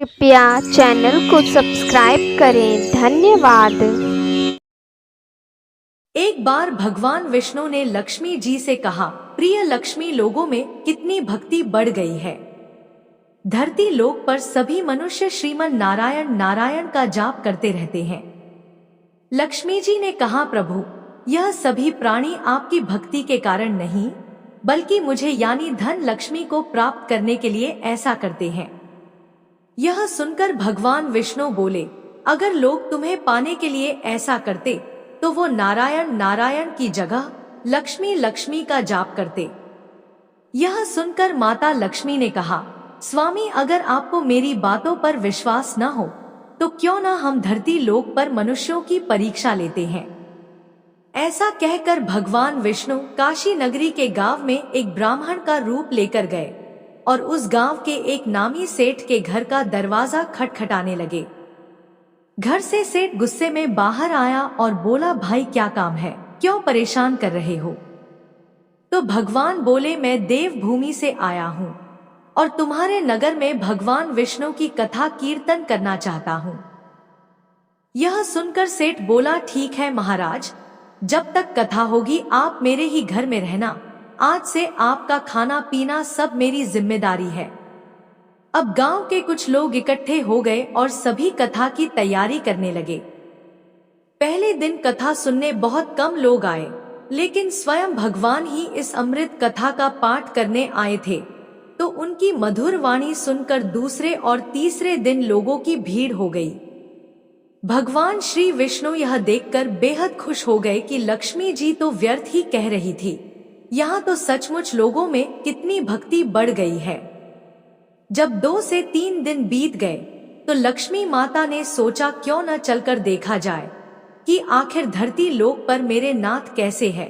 कृपया चैनल को सब्सक्राइब करें। धन्यवाद। एक बार भगवान विष्णु ने लक्ष्मी जी से कहा, प्रिय लक्ष्मी, लोगों में कितनी भक्ति बढ़ गई है। धरती लोक पर सभी मनुष्य श्रीमन नारायण नारायण का जाप करते रहते हैं। लक्ष्मी जी ने कहा, प्रभु, यह सभी प्राणी आपकी भक्ति के कारण नहीं, बल्कि मुझे यानी धन लक्ष्मी को प्राप्त करने के लिए ऐसा करते हैं। यह सुनकर भगवान विष्णु बोले, अगर लोग तुम्हें पाने के लिए ऐसा करते तो वो नारायण नारायण की जगह लक्ष्मी लक्ष्मी का जाप करते। यह सुनकर माता लक्ष्मी ने कहा, स्वामी, अगर आपको मेरी बातों पर विश्वास न हो तो क्यों न हम धरती लोक पर मनुष्यों की परीक्षा लेते हैं। ऐसा कहकर भगवान विष्णु काशी नगरी के गांव में एक ब्राह्मण का रूप लेकर गए और उस गांव के एक नामी सेठ के घर का दरवाजा खटखटाने लगे। घर से सेठ गुस्से में बाहर आया और बोला, भाई, क्या काम है, क्यों परेशान कर रहे हो। तो भगवान बोले, मैं देवभूमि से आया हूँ और तुम्हारे नगर में भगवान विष्णु की कथा कीर्तन करना चाहता हूँ। यह सुनकर सेठ बोला, ठीक है महाराज, जब तक कथा होगी आप मेरे ही घर में रहना। आज से आपका खाना पीना सब मेरी जिम्मेदारी है। अब गांव के कुछ लोग इकट्ठे हो गए और सभी कथा की तैयारी करने लगे। पहले दिन कथा सुनने बहुत कम लोग आए, लेकिन स्वयं भगवान ही इस अमृत कथा का पाठ करने आए थे, तो उनकी मधुर वाणी सुनकर दूसरे और तीसरे दिन लोगों की भीड़ हो गई। भगवान श्री विष्णु यह देखकर बेहद खुश हो गए कि लक्ष्मी जी तो व्यर्थ ही कह रही थी, यहाँ तो सचमुच लोगों में कितनी भक्ति बढ़ गई है। जब 2 से 3 दिन बीत गए तो लक्ष्मी माता ने सोचा, क्यों न चलकर देखा जाए कि आखिर धरती लोक पर मेरे नाथ कैसे है।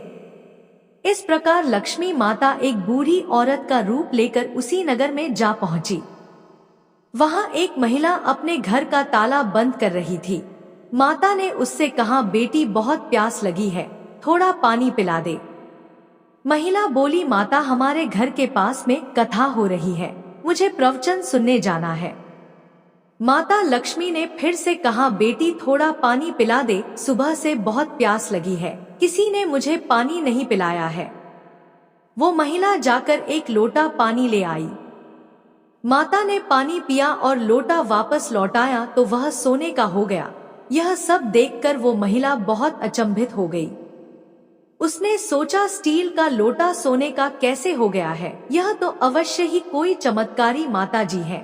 इस प्रकार लक्ष्मी माता एक बूढ़ी औरत का रूप लेकर उसी नगर में जा पहुंची। वहां एक महिला अपने घर का ताला बंद कर रही थी। माता ने उससे कहा, बेटी, बहुत प्यास लगी है, थोड़ा पानी पिला दे। महिला बोली, माता, हमारे घर के पास में कथा हो रही है, मुझे प्रवचन सुनने जाना है। माता लक्ष्मी ने फिर से कहा, बेटी, थोड़ा पानी पिला दे, सुबह से बहुत प्यास लगी है, किसी ने मुझे पानी नहीं पिलाया है। वो महिला जाकर एक लोटा पानी ले आई। माता ने पानी पिया और लोटा वापस लौटाया तो वह सोने का हो गया। यह सब देखकर वो महिला बहुत अचंभित हो गई। उसने सोचा, स्टील का लोटा सोने का कैसे हो गया है, यह तो अवश्य ही कोई चमत्कारी माता जी है।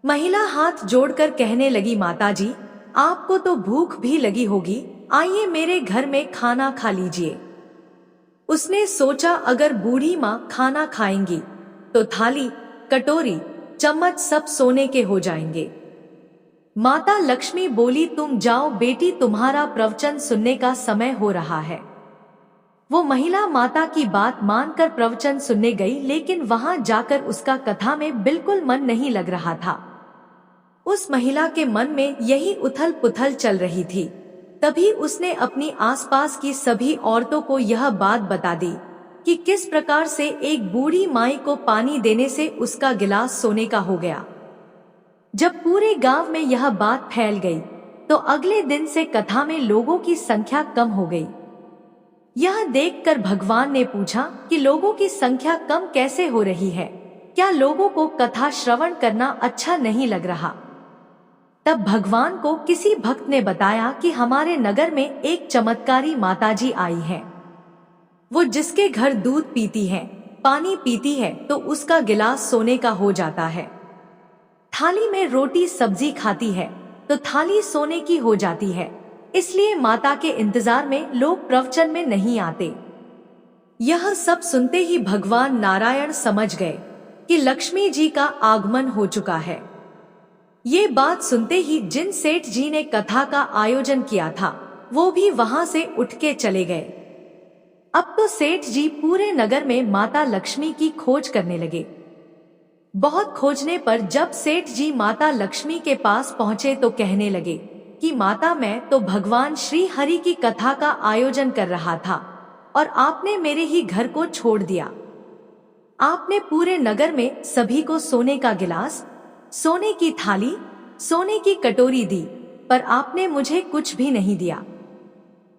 महिला हाथ जोड़कर कहने लगी, माता जी, आपको तो भूख भी लगी होगी, आइए मेरे घर में खाना खा लीजिए। उसने सोचा, अगर बूढ़ी माँ खाना खाएंगी तो थाली, कटोरी, चम्मच सब सोने के हो जाएंगे। माता लक्ष्मी बोली, तुम जाओ बेटी, तुम्हारा प्रवचन सुनने का समय हो रहा है। वो महिला माता की बात मानकर प्रवचन सुनने गई, लेकिन वहां जाकर उसका कथा में बिल्कुल मन नहीं लग रहा था। उस महिला के मन में यही उथल पुथल चल रही थी। तभी उसने अपनी आसपास की सभी औरतों को यह बात बता दी कि किस प्रकार से एक बूढ़ी माई को पानी देने से उसका गिलास सोने का हो गया। जब पूरे गांव में यह बात फैल गई तो अगले दिन से कथा में लोगों की संख्या कम हो गई। यह देखकर भगवान ने पूछा कि लोगों की संख्या कम कैसे हो रही है, क्या लोगों को कथा श्रवण करना अच्छा नहीं लग रहा। तब भगवान को किसी भक्त ने बताया कि हमारे नगर में एक चमत्कारी माताजी आई है। वो जिसके घर दूध पीती है, पानी पीती है तो उसका गिलास सोने का हो जाता है। थाली में रोटी सब्जी खाती है तो थाली सोने की हो जाती है। इसलिए माता के इंतजार में लोग प्रवचन में नहीं आते। यह सब सुनते ही भगवान नारायण समझ गए कि लक्ष्मी जी का आगमन हो चुका है। ये बात सुनते ही जिन सेठ जी ने कथा का आयोजन किया था वो भी वहां से उठ के चले गए। अब तो सेठ जी पूरे नगर में माता लक्ष्मी की खोज करने लगे। बहुत खोजने पर जब सेठ जी माता लक्ष्मी के पास पहुंचे तो कहने लगे कि माता, मैं तो भगवान श्री हरि की कथा का आयोजन कर रहा था और आपने मेरे ही घर को छोड़ दिया। आपने पूरे नगर में सभी को सोने का गिलास, सोने की थाली, सोने की कटोरी दी, पर आपने मुझे कुछ भी नहीं दिया।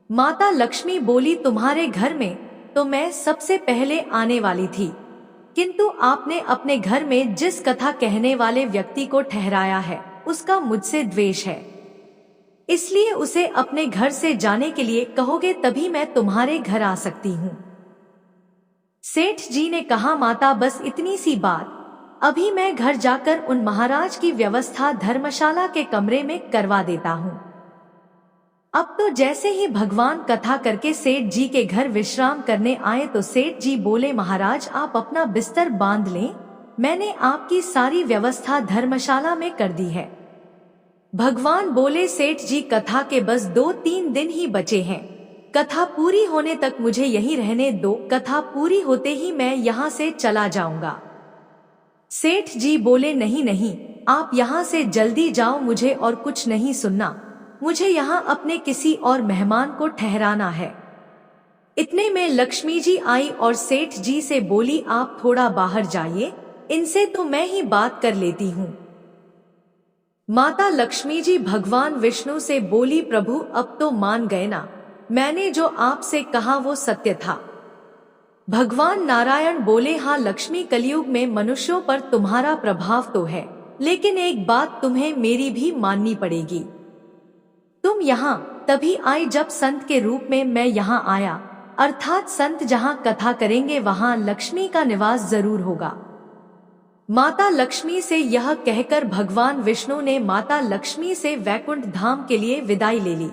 माता लक्ष्मी बोली, तुम्हारे घर में तो मैं सबसे पहले आने वाली थी, किंतु आपने अपने घर में जिस कथा कहने वाले व्यक्ति को ठहराया है उसका मुझसे द्वेष है, इसलिए उसे अपने घर से जाने के लिए कहोगे तभी मैं तुम्हारे घर आ सकती हूँ। सेठ जी ने कहा, माता बस इतनी सी बात, अभी मैं घर जाकर उन महाराज की व्यवस्था धर्मशाला के कमरे में करवा देता हूँ। अब तो जैसे ही भगवान कथा करके सेठ जी के घर विश्राम करने आए तो सेठ जी बोले, महाराज आप अपना बिस्तर बांध लें, मैंने आपकी सारी व्यवस्था धर्मशाला में कर दी है। भगवान बोले, सेठ जी कथा के बस 2-3 दिन ही बचे हैं, कथा पूरी होने तक मुझे यहीं रहने दो, कथा पूरी होते ही मैं यहाँ से चला जाऊंगा। सेठ जी बोले, नहीं नहीं, आप यहाँ से जल्दी जाओ, मुझे और कुछ नहीं सुनना, मुझे यहाँ अपने किसी और मेहमान को ठहराना है। इतने में लक्ष्मी जी आई और सेठ जी से बोली, आप थोड़ा बाहर जाइए, इनसे तो मैं ही बात कर लेती हूँ। माता लक्ष्मी जी भगवान विष्णु से बोली, प्रभु अब तो मान गए ना, मैंने जो आपसे कहा वो सत्य था। भगवान नारायण बोले, हाँ लक्ष्मी, कलयुग में मनुष्यों पर तुम्हारा प्रभाव तो है, लेकिन एक बात तुम्हें मेरी भी माननी पड़ेगी। तुम यहाँ तभी आई जब संत के रूप में मैं यहाँ आया, अर्थात संत जहाँ कथा करेंगे वहाँ लक्ष्मी का निवास जरूर होगा। माता लक्ष्मी से यह कहकर भगवान विष्णु ने माता लक्ष्मी से वैकुंठ धाम के लिए विदाई ले ली।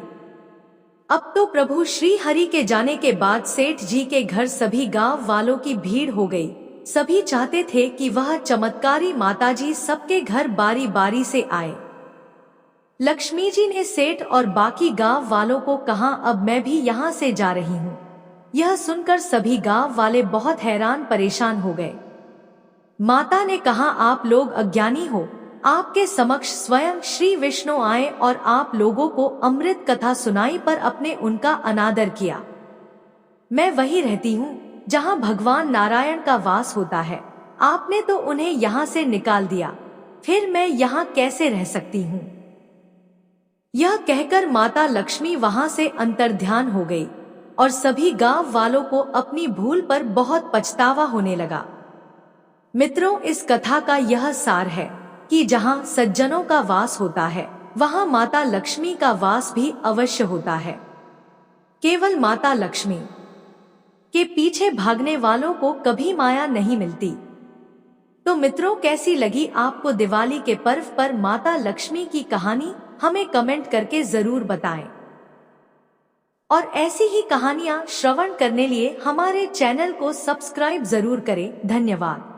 अब तो प्रभु श्री हरि के जाने के बाद सेठ जी के घर सभी गांव वालों की भीड़ हो गई। सभी चाहते थे कि वह चमत्कारी माताजी सबके घर बारी बारी से आए। लक्ष्मी जी ने सेठ और बाकी गांव वालों को कहा, अब मैं भी यहाँ से जा रही हूँ। यह सुनकर सभी गांव वाले बहुत हैरान परेशान हो गए। माता ने कहा, आप लोग अज्ञानी हो, आपके समक्ष स्वयं श्री विष्णु आए और आप लोगों को अमृत कथा सुनाई पर अपने उनका अनादर किया। मैं वही रहती हूँ जहाँ भगवान नारायण का वास होता है, आपने तो उन्हें यहाँ से निकाल दिया, फिर मैं यहाँ कैसे रह सकती हूँ। यह कहकर माता लक्ष्मी वहां से अंतर्ध्यान हो गई और सभी गांव वालों को अपनी भूल पर बहुत पछतावा होने लगा। मित्रों, इस कथा का यह सार है कि जहां सज्जनों का वास होता है वहां माता लक्ष्मी का वास भी अवश्य होता है। केवल माता लक्ष्मी के पीछे भागने वालों को कभी माया नहीं मिलती। तो मित्रों, कैसी लगी आपको दिवाली के पर्व पर माता लक्ष्मी की कहानी? हमें कमेंट करके जरूर बताएं। और ऐसी ही कहानियां श्रवण करने लिए हमारे चैनल को सब्सक्राइब जरूर करें। धन्यवाद।